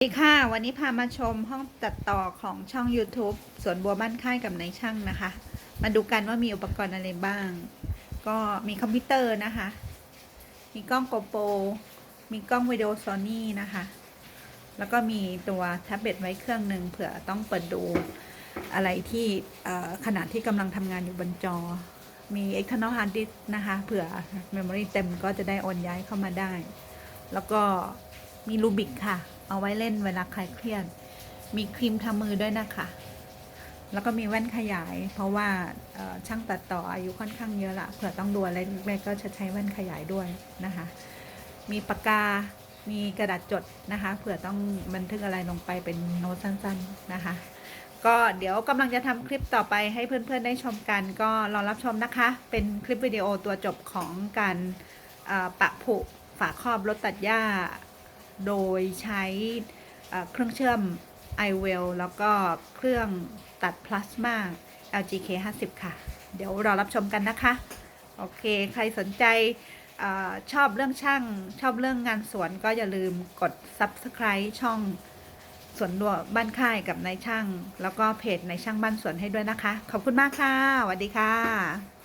สวัสดีค่ะวันนี้พามาชมห้องตัดต่อของช่อง YouTube สวนบัวบ้านค่ายกับนายช่างนะคะ มาดูกันว่ามีอุปกรณ์อะไรบ้าง ก็มีคอมพิวเตอร์นะคะ มีกล้องโกโปรมีกล้องวิดีโอโซนี่นะคะ แล้วก็มีตัวแท็บเล็ตไว้เครื่องหนึ่งเผื่อต้องเปิดดูอะไรที่ขณะที่กำลังทำงานอยู่บนจอ มี external hard disk นะคะเผื่อ memory เต็มก็จะได้โอนย้ายเข้ามาได้ แล้วก็มีรูบิกค่ะเอาไว้เล่นเวลาคลายเครียดมีครีมทามือด้วยนะคะแล้วก็มีแว่นขยายเพราะว่าช่างตัดต่ออายุค่อนข้างเยอะละเผื่อต้องดูอะไรเล็กๆก็จะใช้แว่นขยายด้วยนะคะมีปากกามีกระดาษจดนะคะเผื่อต้องบันทึกอะไรลงไปเป็นโน้ตสั้นๆนะคะก็เดี๋ยวกำลังจะทำคลิปต่อไปให้เพื่อนๆได้ชมกันก็รอรับชมนะคะเป็นคลิปวิดีโอตัวจบของการปะผุฝาครอบรถตัดหญ้าโดยใช้เครื่องเชื่อม iWell แล้วก็เครื่องตัดพลาสมา LGK 50ค่ะเดี๋ยวรอรับชมกันนะคะโอเคใครสนใจชอบเรื่องช่างชอบเรื่องงานสวนก็อย่าลืมกด Subscribe ช่องสวนบัวบ้านค่ายกับนายช่างแล้วก็เพจนายช่างบ้านสวนให้ด้วยนะคะขอบคุณมากค่ะสวัสดีค่ะ